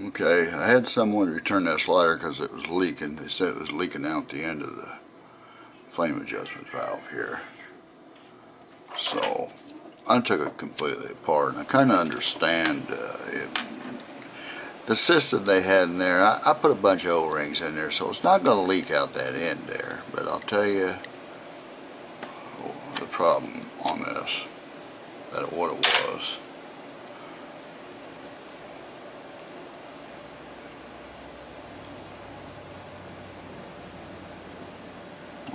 Okay, I had someone return that slider because it was leaking. They said it was leaking out the end of the flame adjustment valve here. So I took it completely apart, and I kind of understand the system they had in there. I put a bunch of O-rings in there, so it's not going to leak out that end there. But I'll tell you the problem on this, what it was.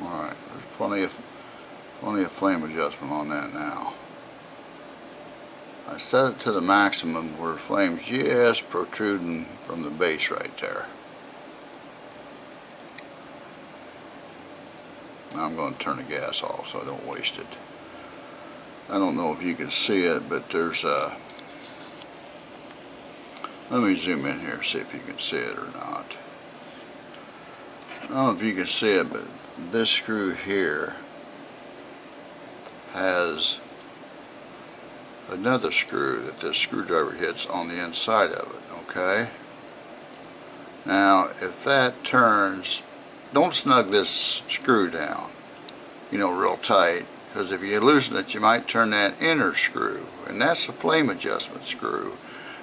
Alright, there's plenty of flame adjustment on that now. I set it to the maximum where the flame's just protruding from the base right there. Now I'm going to turn the gas off so I don't waste it. I don't know if you can see it, but there's a... Let me zoom in here and see if you can see it or not. I don't know if you can see it, but this screw here has another screw that this screwdriver hits on the inside of it, okay? Now, if that turns, don't snug this screw down, real tight, because if you loosen it, you might turn that inner screw, and that's the flame adjustment screw.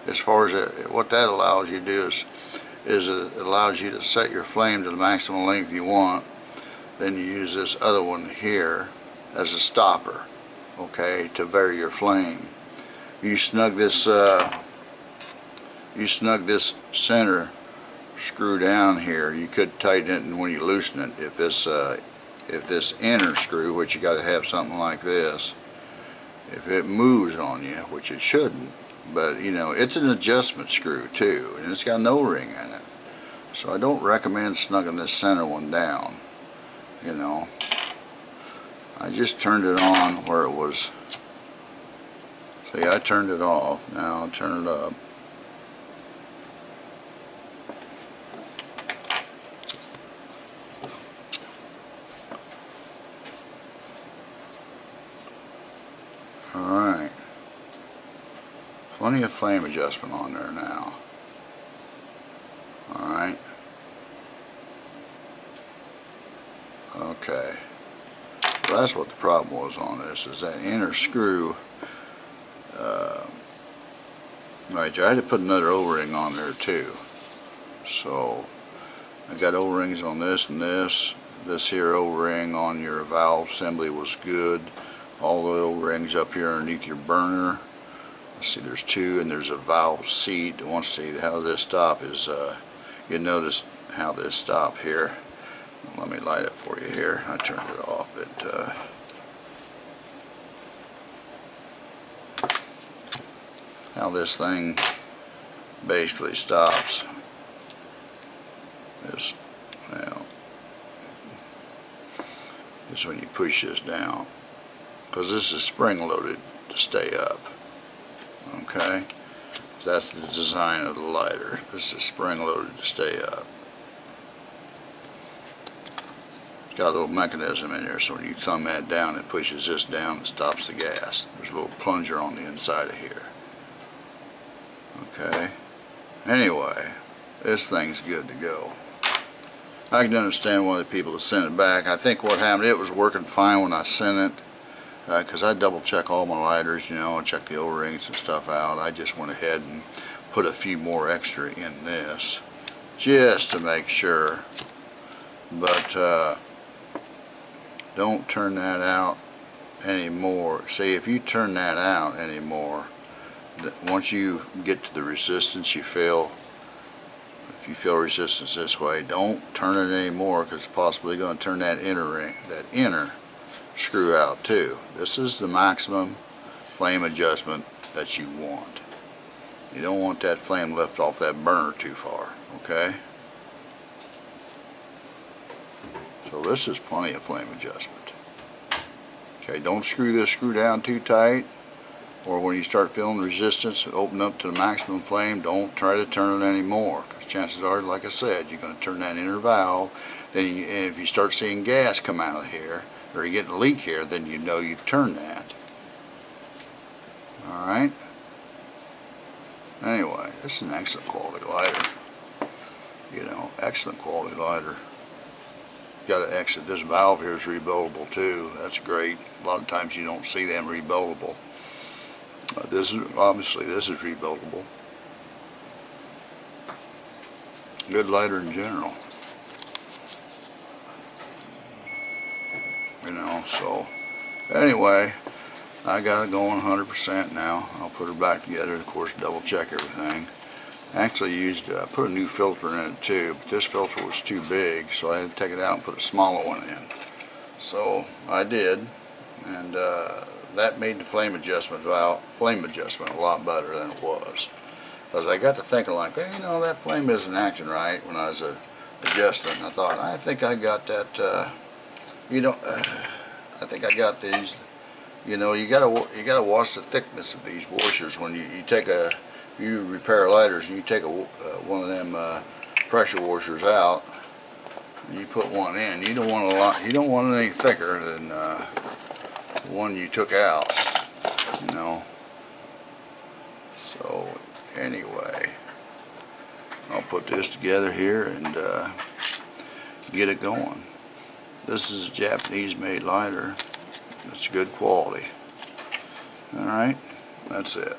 As far as what that allows you to do is it allows you to set your flame to the maximum length you want. Then you use this other one here as a stopper, okay, to vary your flame. You snug this center screw down here. You could tighten it when you loosen it. If this inner screw, which you got to have something like this, if it moves on you, which it shouldn't, but it's an adjustment screw too, and it's got no ring in it. So I don't recommend snugging this center one down. I just turned it on where it was. See, I turned it off. Now I'll turn it up. Alright. Plenty of flame adjustment on there now. Alright. Okay. Well, that's what the problem was on this, is that inner screw. Right there, I had to put another O-ring on there too. So I got O-rings on this and this. This here O-ring on your valve assembly was good. All the O-rings up here underneath your burner. Let's see, there's two, and there's a valve seat. I want to see how this stop is. You notice how this stop here. Let me light it for you here. I turned it off. How this thing basically stops is, well, is when you push this down, because this is spring loaded to stay up. Okay, so that's the design of the lighter. This is spring loaded to stay up. It's got a little mechanism in there, so when you thumb that down, it pushes this down and stops the gas. There's a little plunger on the inside of here. Okay, anyway, this thing's good to go. I can understand why the people that sent it back. I think what happened, it was working fine when I sent it, because I double check all my lighters, and check the O-rings and stuff out. I just went ahead and put a few more extra in this just to make sure. But don't turn that out anymore. See, if you turn that out anymore, once you get to the resistance you feel, if you feel resistance this way, don't turn it anymore, because it's possibly going to turn that inner screw out too. This is the maximum flame adjustment that you want. You don't want that flame left off that burner too far, okay? So this is plenty of flame adjustment. Okay, don't screw this screw down too tight, or when you start feeling resistance, open up to the maximum flame, don't try to turn it anymore, because chances are, like I said, you're going to turn that inner valve. Then if you start seeing gas come out of here, or you get a leak here, then you know you've turned that. Alright? Anyway, this is an excellent quality lighter. You know, excellent quality lighter. Got to exit. This valve here is rebuildable too. That's great. A lot of times you don't see them rebuildable. This is rebuildable. Good lighter in general. You know, so anyway, I got it going 100% now. I'll put her back together, of course, double check everything. Actually put a new filter in it too, but this filter was too big, so I had to take it out and put a smaller one in. So I did, and that made the flame adjustment a lot better than it was. Because I got to thinking like, hey, you know, that flame isn't acting right when I was adjusting. I thought, I think I got that, I think I got these. You know, you gotta watch the thickness of these washers when you repair lighters and you take one of them pressure washers out. And you put one in. You don't want You don't want it any thicker than the one you took out. You know. So anyway, I'll put this together here and get it going. This is a Japanese-made lighter. It's good quality. Alright, that's it.